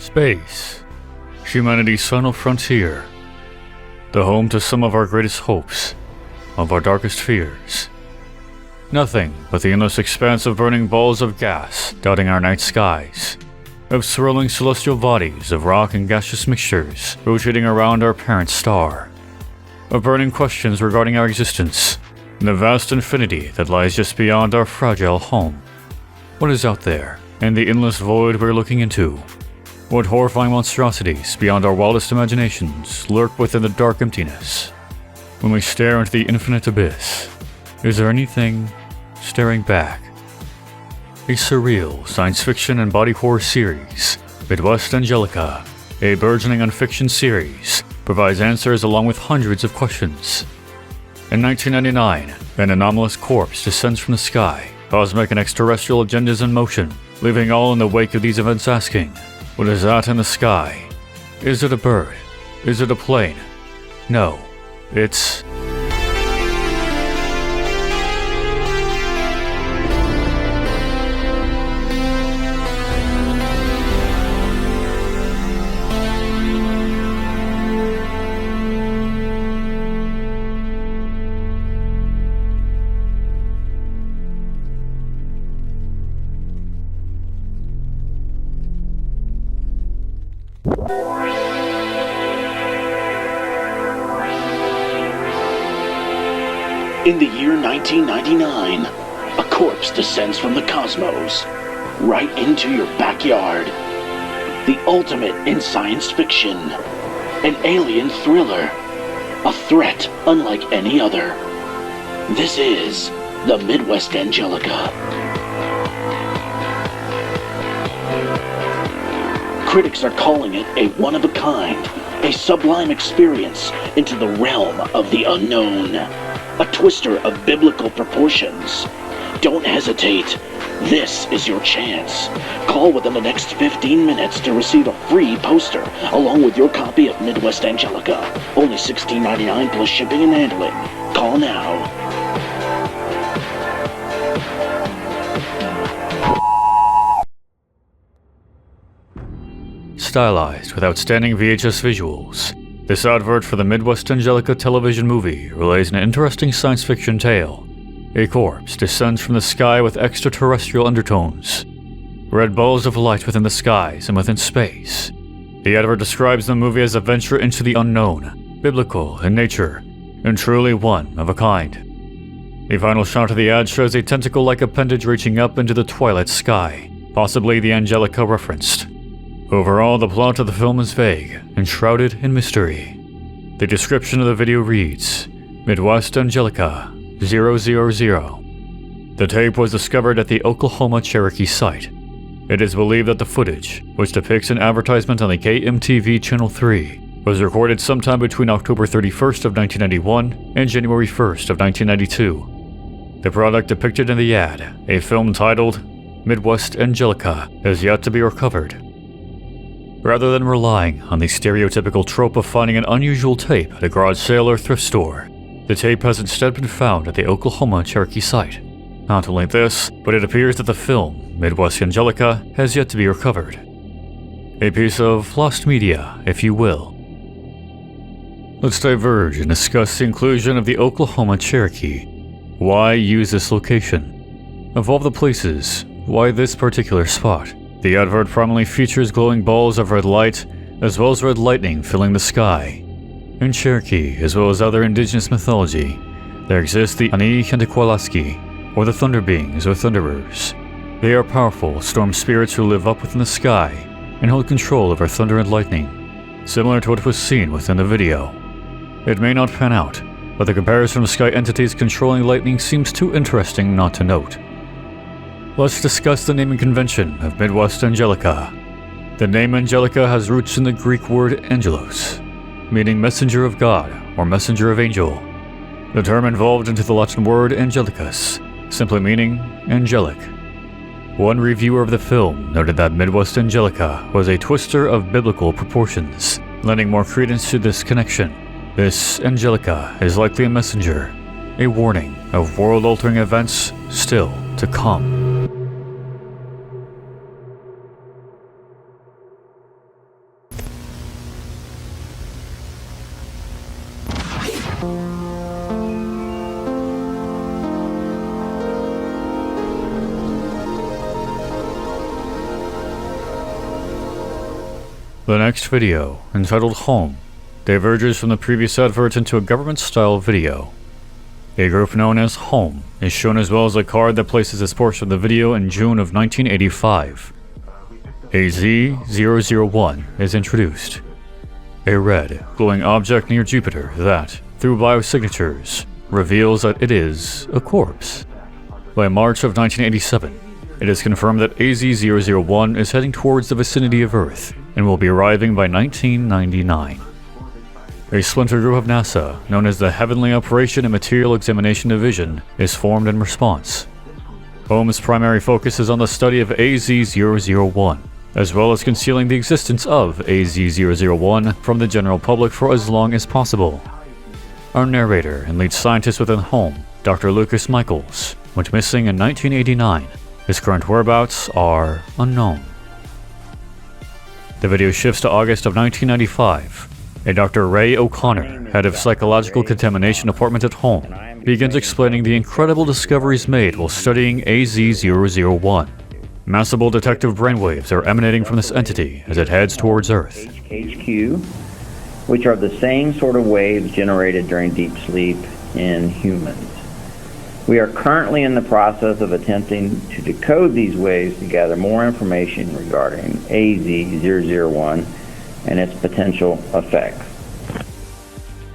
Space, humanity's final frontier, the home to some of our greatest hopes, of our darkest fears. Nothing but the endless expanse of burning balls of gas dotting our night skies, of swirling celestial bodies of rock and gaseous mixtures rotating around our parent star, of burning questions regarding our existence, and the vast infinity that lies just beyond our fragile home. What is out there, in the endless void we're looking into? What horrifying monstrosities beyond our wildest imaginations lurk within the dark emptiness? When we stare into the infinite abyss, is there anything staring back? A surreal science fiction and body horror series, Midwest Angelica, a burgeoning Unfiction series, provides answers along with hundreds of questions. In 1999, an anomalous corpse descends from the sky, cosmic and extraterrestrial agendas in motion, leaving all in the wake of these events asking, what is that in the sky? Is it a bird? Is it a plane? No, it's... In the year 1999, a corpse descends from the cosmos, right into your backyard. The ultimate in science fiction. An alien thriller. A threat unlike any other. This is the Midwest Angelica. Critics are calling it a one-of-a-kind, a sublime experience into the realm of the unknown. A twister of biblical proportions. Don't hesitate. This is your chance. Call within the next 15 minutes to receive a free poster, along with your copy of Midwest Angelica. Only $16.99 plus shipping and handling. Call now. Stylized with outstanding VHS visuals, this advert for the Midwest Angelica television movie relays an interesting science fiction tale. A corpse descends from the sky with extraterrestrial undertones. Red balls of light within the skies and within space. The advert describes the movie as a venture into the unknown, biblical in nature, and truly one of a kind. The final shot of the ad shows a tentacle-like appendage reaching up into the twilight sky, possibly the Angelica referenced. Overall, the plot of the film is vague and shrouded in mystery. The description of the video reads, Midwest Angelica 000. The tape was discovered at the Oklahoma Cherokee site. It is believed that the footage, which depicts an advertisement on the KMTV Channel 3, was recorded sometime between October 31st of 1991 and January 1st of 1992. The product depicted in the ad, a film titled Midwest Angelica, is yet to be recovered. Rather than relying on the stereotypical trope of finding an unusual tape at a garage sale or thrift store, the tape has instead been found at the Oklahoma Cherokee site. Not only this, but it appears that the film, Midwest Angelica, has yet to be recovered. A piece of lost media, if you will. Let's diverge and discuss the inclusion of the Oklahoma Cherokee. Why use this location? Of all the places, why this particular spot? The advert prominently features glowing balls of red light, as well as red lightning filling the sky. In Cherokee, as well as other indigenous mythology, there exists the Ani-Kantakwalaski, or the Thunder Beings or Thunderers. They are powerful storm spirits who live up within the sky and hold control over thunder and lightning, similar to what was seen within the video. It may not pan out, but the comparison of sky entities controlling lightning seems too interesting not to note. Let's discuss the naming convention of Midwest Angelica. The name Angelica has roots in the Greek word angelos, meaning messenger of God or messenger of angel. The term evolved into the Latin word angelicus, simply meaning angelic. One reviewer of the film noted that Midwest Angelica was a twister of biblical proportions, lending more credence to this connection. This Angelica is likely a messenger, a warning of world-altering events still to come. The next video, entitled Home, diverges from the previous advert into a government-style video. A group known as Home is shown, as well as a card that places this portion of the video in June of 1985. AZ-001 is introduced. A red, glowing object near Jupiter that, through biosignatures, reveals that it is a corpse. By March of 1987, it is confirmed that AZ-001 is heading towards the vicinity of Earth and will be arriving by 1999. A splinter group of NASA, known as the Heavenly Operation and Material Examination Division, is formed in response. Home's primary focus is on the study of AZ-001, as well as concealing the existence of AZ-001 from the general public for as long as possible. Our narrator and lead scientist within Home, Dr. Lucas Michaels, went missing in 1989. His current whereabouts are unknown. The video shifts to August of 1995. A Dr. Ray O'Connor, head of Psychological Contamination Department at Home, begins explaining the incredible discoveries made while studying AZ-001. Massive detective brainwaves are emanating from this entity as it heads towards Earth. HQ, which are the same sort of waves generated during deep sleep in humans. We are currently in the process of attempting to decode these waves to gather more information regarding AZ-001 and its potential effects.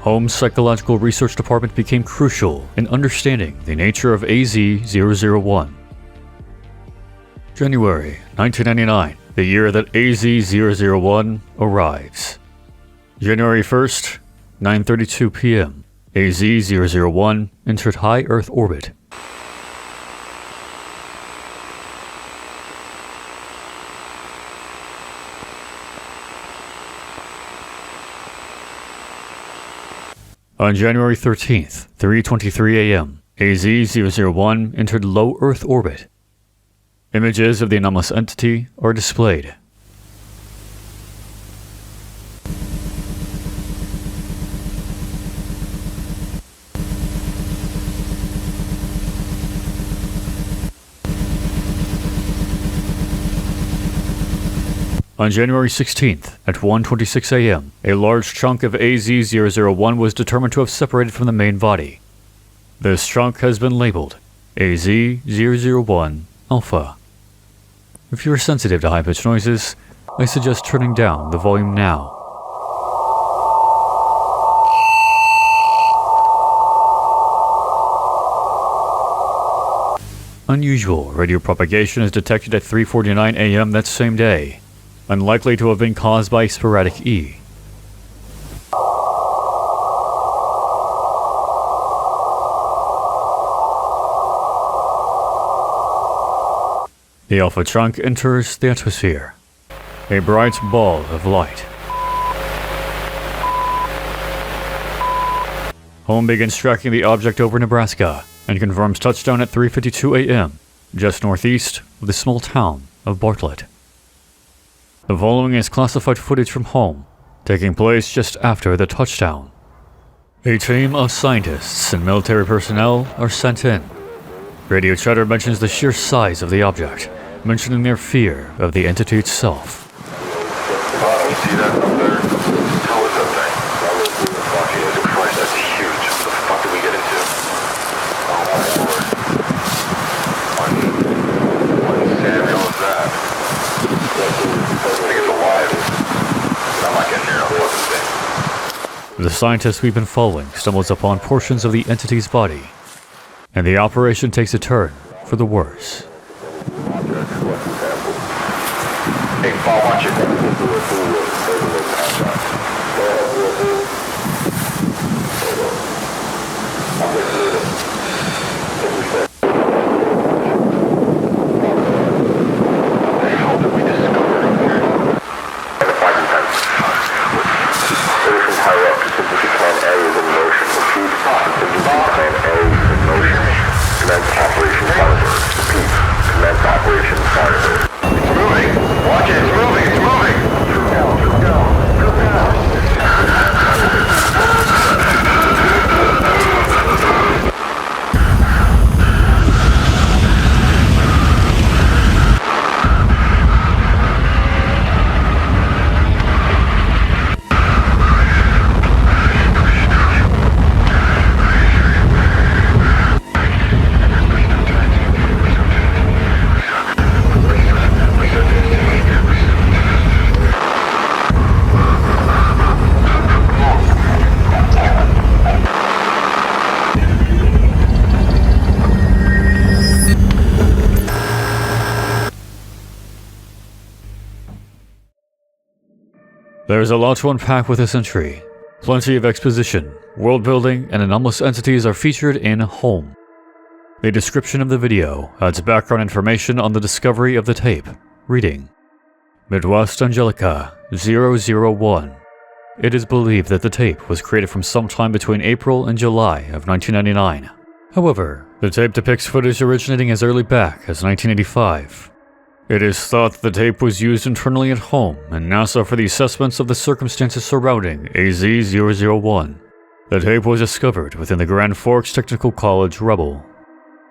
Home's Psychological Research Department became crucial in understanding the nature of AZ-001. January 1999, the year that AZ-001 arrives. January 1st, 9:32 p.m., AZ-001 entered high Earth orbit. On January 13th, 3:23 a.m., AZ-001 entered low Earth orbit. Images of the anomalous entity are displayed. On January 16th, at 1:26 a.m., a large chunk of AZ-001 was determined to have separated from the main body. This chunk has been labeled AZ-001 Alpha. If you are sensitive to high-pitched noises, I suggest turning down the volume now. Unusual radio propagation is detected at 3:49 a.m. that same day, unlikely to have been caused by sporadic E. The alpha chunk enters the atmosphere, a bright ball of light. Home begins tracking the object over Nebraska and confirms touchdown at 3:52 a.m., just northeast of the small town of Bartlett. The following is classified footage from Home, taking place just after the touchdown. A team of scientists and military personnel are sent in. Radio chatter mentions the sheer size of the object, mentioning their fear of the entity itself. You see that up there? How is that thing? Jesus Christ, that's huge. What the fuck did we get into? Oh my lord. What Samuel is that? I think it's alive. I'm not getting near a fucking thing. The scientist we've been following stumbles upon portions of the entity's body, and the operation takes a turn for the worse. Hey, Paul, watch it. Watch it, it's moving, it's moving! Drill down, drill down, drill down. There's a lot to unpack with this entry. Plenty of exposition, world building, and anomalous entities are featured in Home. The description of the video adds background information on the discovery of the tape, reading, Midwest Angelica 001. It is believed that the tape was created from sometime between April and July of 1999. However, the tape depicts footage originating as early back as 1985. It is thought that the tape was used internally at home and NASA for the assessments of the circumstances surrounding AZ-001. The tape was discovered within the Grand Forks Technical College rubble.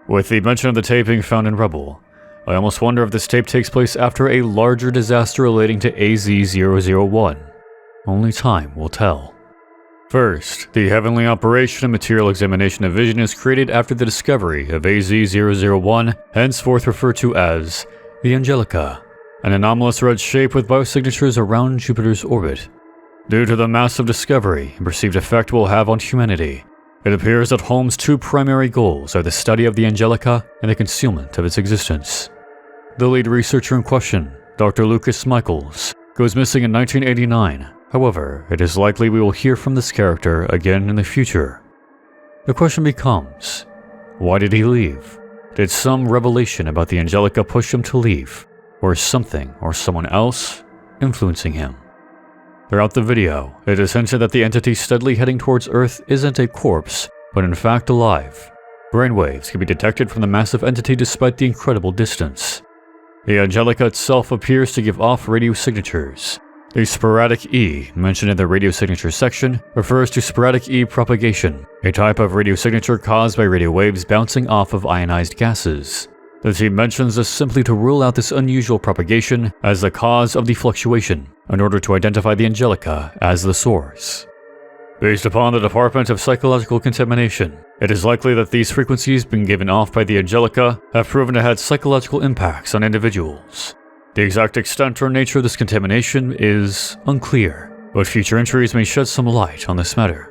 With the mention of the tape being found in rubble, I almost wonder if this tape takes place after a larger disaster relating to AZ-001. Only time will tell. First, the Heavenly Operation and Material Examination Division is created after the discovery of AZ-001, henceforth referred to as the Angelica, an anomalous red shape with biosignatures around Jupiter's orbit. Due to the massive discovery and perceived effect it will have on humanity, it appears that Holmes' two primary goals are the study of the Angelica and the concealment of its existence. The lead researcher in question, Dr. Lucas Michaels, goes missing in 1989. However, it is likely we will hear from this character again in the future. The question becomes, why did he leave? Did some revelation about the Angelica push him to leave? Or is something or someone else influencing him? Throughout the video, it is hinted that the entity steadily heading towards Earth isn't a corpse, but in fact alive. Brainwaves can be detected from the massive entity despite the incredible distance. The Angelica itself appears to give off radio signatures. The sporadic E, mentioned in the radio signature section, refers to sporadic E propagation, a type of radio signature caused by radio waves bouncing off of ionized gases. The team mentions this simply to rule out this unusual propagation as the cause of the fluctuation, in order to identify the Angelica as the source. Based upon the Department of Psychological Contamination, it is likely that these frequencies being given off by the Angelica have proven to have psychological impacts on individuals. The exact extent or nature of this contamination is unclear, but future entries may shed some light on this matter.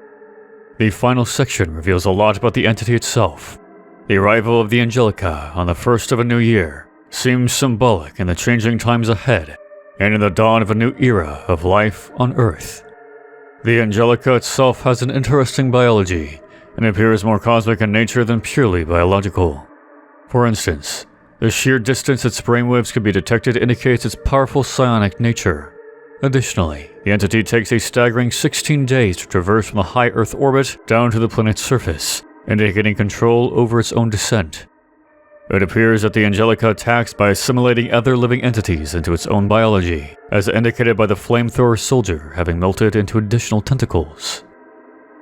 The final section reveals a lot about the entity itself. The arrival of the Angelica on the first of a new year seems symbolic in the changing times ahead and in the dawn of a new era of life on Earth. The Angelica itself has an interesting biology and appears more cosmic in nature than purely biological. For instance, the sheer distance its brainwaves can be detected indicates its powerful psionic nature. Additionally, the entity takes a staggering 16 days to traverse from the high Earth orbit down to the planet's surface, indicating control over its own descent. It appears that the Angelica attacks by assimilating other living entities into its own biology, as indicated by the flamethrower soldier having melted into additional tentacles.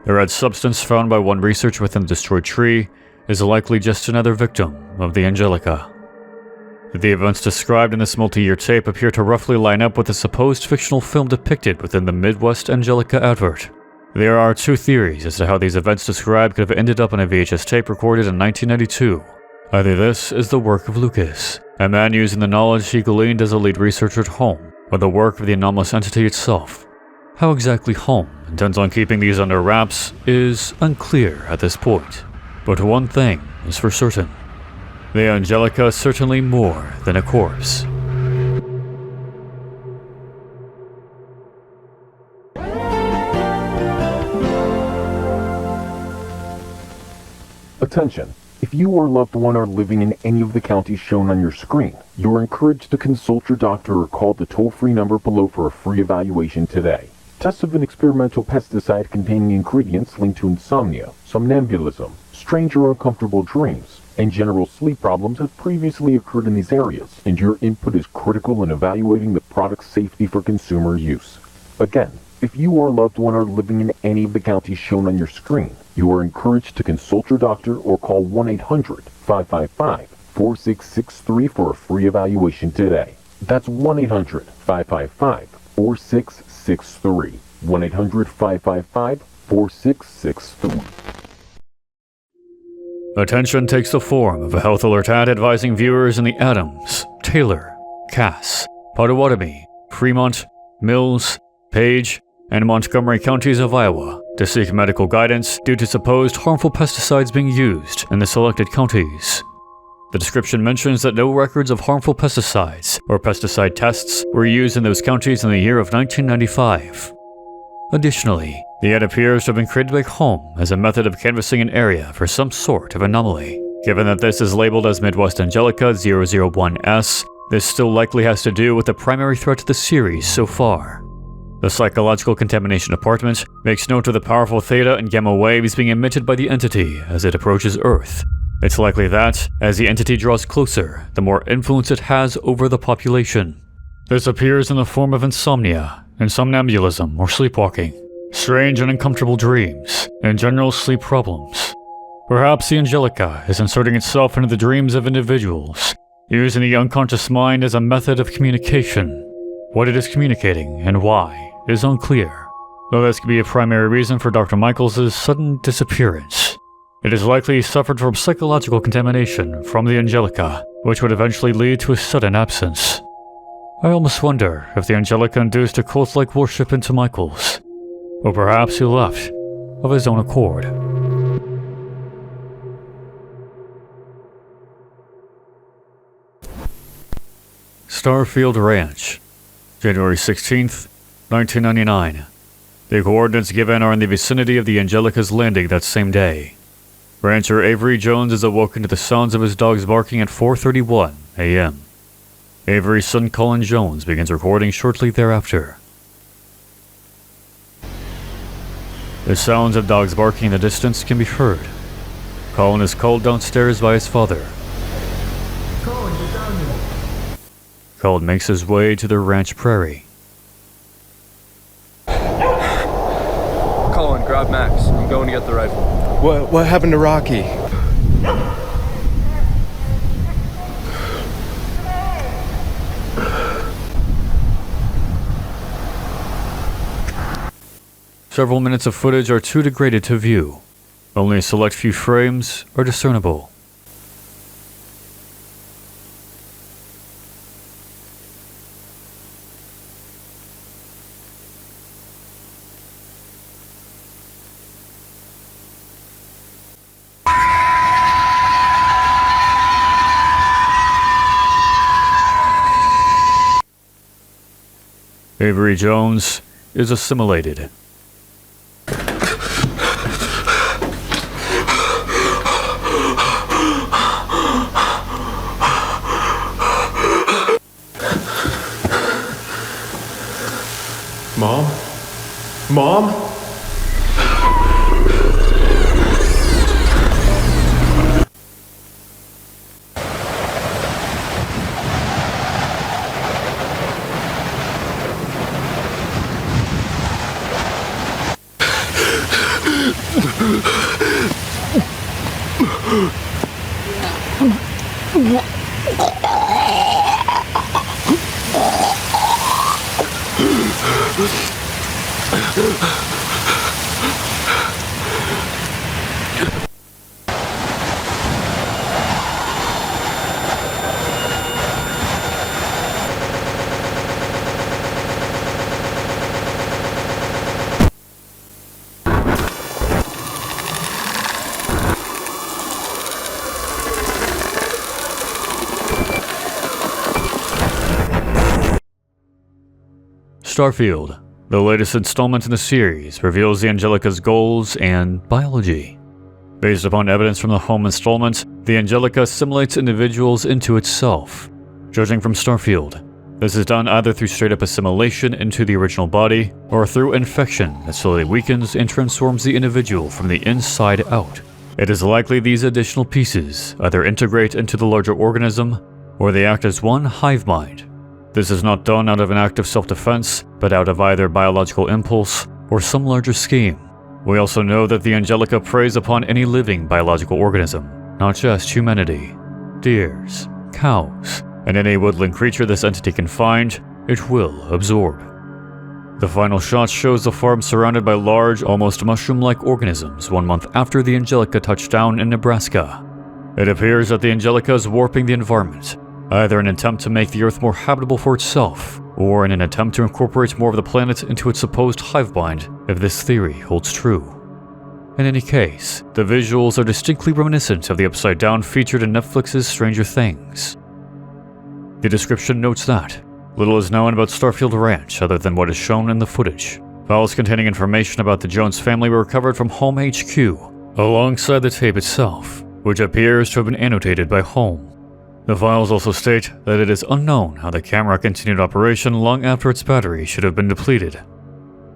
The red substance found by one researcher within the destroyed tree is likely just another victim of the Angelica. The events described in this multi-year tape appear to roughly line up with the supposed fictional film depicted within the Midwest Angelica advert. There are two theories as to how these events described could have ended up on a VHS tape recorded in 1992. Either this is the work of Lucas, a man using the knowledge he gleaned as a lead researcher at home, or the work of the anomalous entity itself. How exactly Home intends on keeping these under wraps is unclear at this point, but one thing is for certain. The Angelica is certainly more than a corpse. Attention! If you or loved one are living in any of the counties shown on your screen, you are encouraged to consult your doctor or call the toll-free number below for a free evaluation today. Tests of an experimental pesticide containing ingredients linked to insomnia, somnambulism, strange or uncomfortable dreams, and general sleep problems have previously occurred in these areas, and your input is critical in evaluating the product's safety for consumer use. Again, if you or loved one are living in any of the counties shown on your screen, you are encouraged to consult your doctor or call 1-800-555-4663 for a free evaluation today. That's 1-800-555-4663. 1-800-555-4663. Attention takes the form of a health alert ad advising viewers in the Adams, Taylor, Cass, Potawatomi, Fremont, Mills, Page, and Montgomery counties of Iowa to seek medical guidance due to supposed harmful pesticides being used in the selected counties. The description mentions that no records of harmful pesticides or pesticide tests were used in those counties in the year of 1995. Additionally, the ad appears to have been created by home as a method of canvassing an area for some sort of anomaly. Given that this is labeled as Midwest Angelica 001S, this still likely has to do with the primary threat to the series so far. The Psychological Contamination Department makes note of the powerful theta and gamma waves being emitted by the entity as it approaches Earth. It's likely that, as the entity draws closer, the more influence it has over the population. This appears in the form of insomnia, insomnambulism or sleepwalking, strange and uncomfortable dreams, and general sleep problems. Perhaps the Angelica is inserting itself into the dreams of individuals, using the unconscious mind as a method of communication. What it is communicating and why is unclear, though this could be a primary reason for Dr. Michaels' sudden disappearance. It is likely he suffered from psychological contamination from the Angelica, which would eventually lead to his sudden absence. I almost wonder if the Angelica induced a cult-like worship into Michaels, or perhaps he left of his own accord. Starfield Ranch, January 16th, 1999. The coordinates given are in the vicinity of the Angelica's landing that same day. Rancher Avery Jones is awoken to the sounds of his dogs barking at 4:31 a.m. Avery's son Colin Jones begins recording shortly thereafter. The sounds of dogs barking in the distance can be heard. Colin is called downstairs by his father. Colin, get down here. Colin makes his way to the ranch prairie. Colin, grab Max. I'm going to get the rifle. What happened to Rocky? Several minutes of footage are too degraded to view. Only a select few frames are discernible. Avery Jones is assimilated. Mom? Mom? Starfield, the latest installment in the series, reveals the Angelica's goals and biology. Based upon evidence from the home installment, the Angelica assimilates individuals into itself. Judging from Starfield, this is done either through straight-up assimilation into the original body, or through infection that slowly weakens and transforms the individual from the inside out. It is likely these additional pieces either integrate into the larger organism, or they act as one hive mind. This is not done out of an act of self-defense, but out of either biological impulse or some larger scheme. We also know that the Angelica preys upon any living biological organism, not just humanity. Deers, cows, and any woodland creature this entity can find, it will absorb. The final shot shows the farm surrounded by large, almost mushroom-like organisms 1 month after the Angelica touched down in Nebraska. It appears that the Angelica is warping the environment, either in an attempt to make the Earth more habitable for itself, or in an attempt to incorporate more of the planet into its supposed hive mind, if this theory holds true. In any case, the visuals are distinctly reminiscent of the Upside Down featured in Netflix's Stranger Things. The description notes that little is known about Starfield Ranch other than what is shown in the footage. Files containing information about the Jones family were recovered from Home HQ, alongside the tape itself, which appears to have been annotated by Home. The files also state that it is unknown how the camera continued operation long after its battery should have been depleted.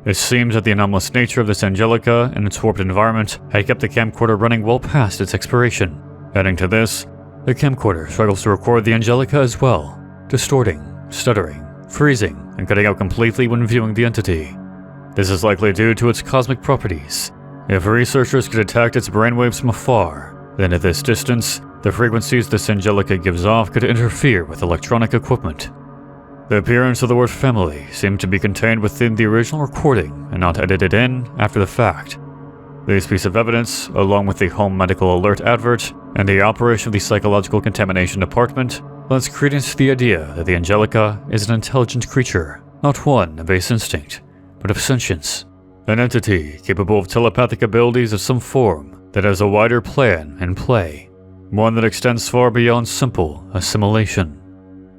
It seems that the anomalous nature of this Angelica and its warped environment had kept the camcorder running well past its expiration. Adding to this, the camcorder struggles to record the Angelica as well, distorting, stuttering, freezing, and cutting out completely when viewing the entity. This is likely due to its cosmic properties. If researchers could detect its brainwaves from afar, then at this distance, the frequencies this Angelica gives off could interfere with electronic equipment. The appearance of the word family seemed to be contained within the original recording and not edited in after the fact. This piece of evidence, along with the Home Medical Alert advert and the operation of the Psychological Contamination Department, lends credence to the idea that the Angelica is an intelligent creature, not one of base instinct, but of sentience. An entity capable of telepathic abilities of some form that has a wider plan in play, one that extends far beyond simple assimilation.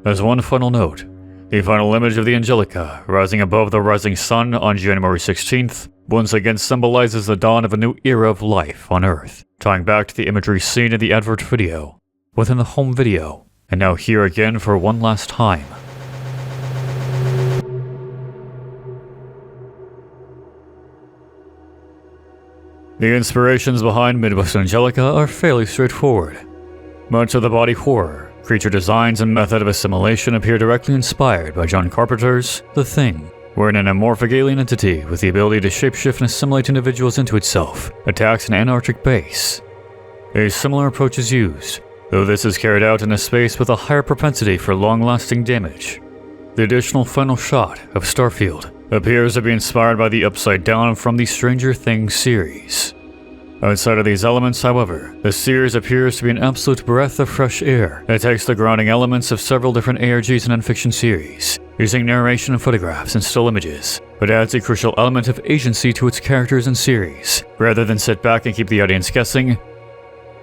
As one final note, the final image of the Angelica rising above the rising sun on January 16th once again symbolizes the dawn of a new era of life on Earth, tying back to the imagery seen in the advert video, within the home video, and now here again for one last time. The inspirations behind Midwest Angelica are fairly straightforward. Much of the body horror, creature designs, and method of assimilation appear directly inspired by John Carpenter's The Thing, wherein an amorphic alien entity with the ability to shapeshift and assimilate individuals into itself attacks an Antarctic base. A similar approach is used, though this is carried out in a space with a higher propensity for long-lasting damage. The additional final shot of Starfield appears to be inspired by the Upside Down from the Stranger Things series. Outside of these elements, however, the series appears to be an absolute breath of fresh air that takes the grounding elements of several different ARGs and Unfiction series, using narration and photographs and still images, but adds a crucial element of agency to its characters and series. Rather than sit back and keep the audience guessing,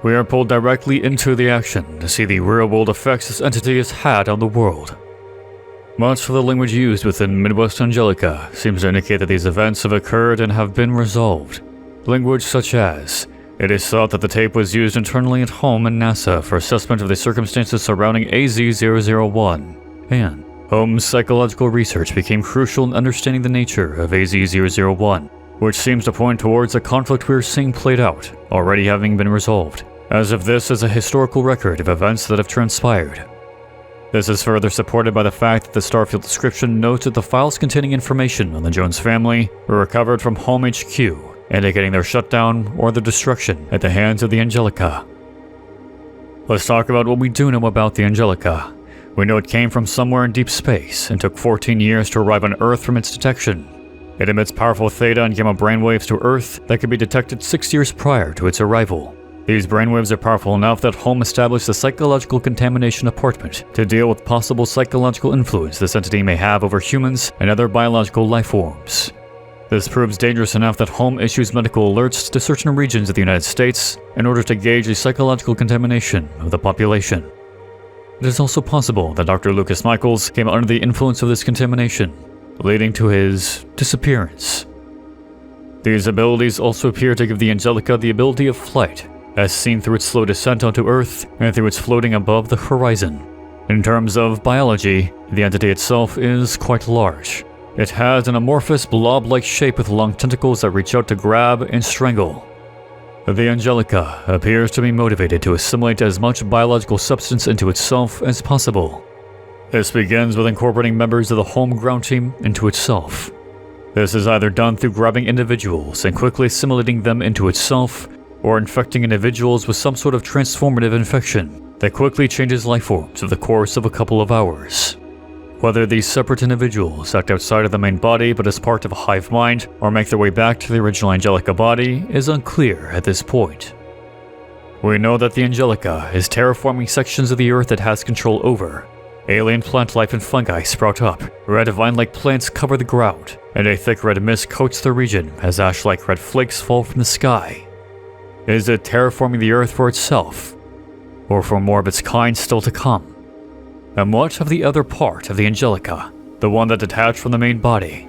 we are pulled directly into the action to see the real-world effects this entity has had on the world. Much of the language used within Midwest Angelica seems to indicate that these events have occurred and have been resolved. Language such as, it is thought that the tape was used internally at home and NASA for assessment of the circumstances surrounding AZ-001, and Home's psychological research became crucial in understanding the nature of AZ-001, which seems to point towards a conflict we are seeing played out, already having been resolved, as if this is a historical record of events that have transpired. This is further supported by the fact that the Starfield description notes that the files containing information on the Jones family were recovered from Home HQ, indicating their shutdown or their destruction at the hands of the Angelica. Let's talk about what we do know about the Angelica. We know it came from somewhere in deep space and took 14 years to arrive on Earth from its detection. It emits powerful theta and gamma brainwaves to Earth that could be detected 6 years prior to its arrival. These brainwaves are powerful enough that Home established the Psychological Contamination Department to deal with possible psychological influence this entity may have over humans and other biological life forms. This proves dangerous enough that Home issues medical alerts to certain regions of the United States in order to gauge the psychological contamination of the population. It is also possible that Dr. Lucas Michaels came under the influence of this contamination, leading to his disappearance. These abilities also appear to give the Angelica the ability of flight, as seen through its slow descent onto Earth and through its floating above the horizon. In terms of biology, the entity itself is quite large. It has an amorphous blob-like shape with long tentacles that reach out to grab and strangle. The Angelica appears to be motivated to assimilate as much biological substance into itself as possible. This begins with incorporating members of the Home ground team into itself. This is either done through grabbing individuals and quickly assimilating them into itself, or infecting individuals with some sort of transformative infection that quickly changes life forms over the course of a couple of hours. Whether these separate individuals act outside of the main body but as part of a hive mind, or make their way back to the original Angelica body, is unclear at this point. We know that the Angelica is terraforming sections of the Earth it has control over. Alien plant life and fungi sprout up, red vine-like plants cover the ground, and a thick red mist coats the region as ash-like red flakes fall from the sky, Is it terraforming the Earth for itself? Or for more of its kind still to come? And what of the other part of the Angelica, the one that detached from the main body?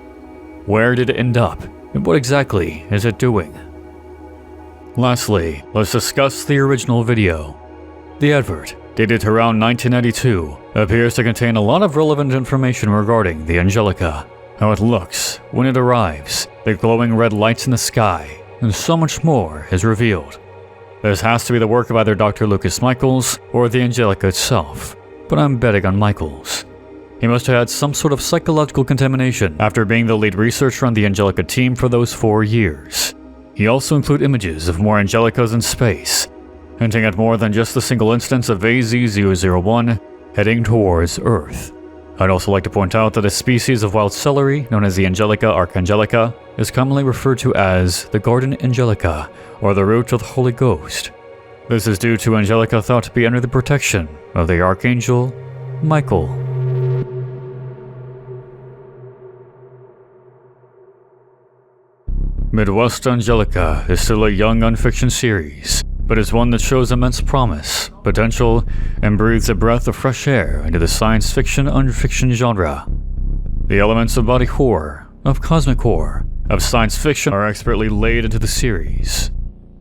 Where did it end up, and what exactly is it doing? Lastly, let's discuss the original video. The advert, dated to around 1992, appears to contain a lot of relevant information regarding the Angelica, how it looks when it arrives, the glowing red lights in the sky, and so much more is revealed. This has to be the work of either Dr. Lucas Michaels or the Angelica itself, but I'm betting on Michaels. He must have had some sort of psychological contamination after being the lead researcher on the Angelica team for those 4 years. He also included images of more Angelicas in space, hinting at more than just the single instance of AZ-001 heading towards Earth. I'd also like to point out that a species of wild celery known as the Angelica archangelica is commonly referred to as the Garden Angelica, or the root of the Holy Ghost. This is due to Angelica thought to be under the protection of the Archangel Michael. Midwest Angelica is still a young Unfiction series, but is one that shows immense promise, potential, and breathes a breath of fresh air into the science fiction Unfiction genre. The elements of body horror, of cosmic horror, of science fiction are expertly laid into the series.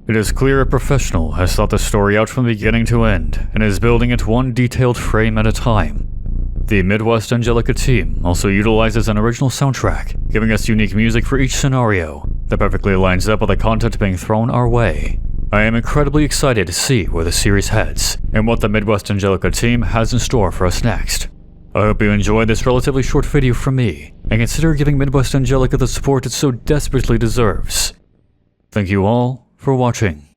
It is clear a professional has thought the story out from beginning to end and is building it one detailed frame at a time. The Midwest Angelica team also utilizes an original soundtrack, giving us unique music for each scenario that perfectly lines up with the content being thrown our way. I am incredibly excited to see where the series heads and what the Midwest Angelica team has in store for us next. I hope you enjoyed this relatively short video from me and consider giving Midwest Angelica the support it so desperately deserves. Thank you all for watching.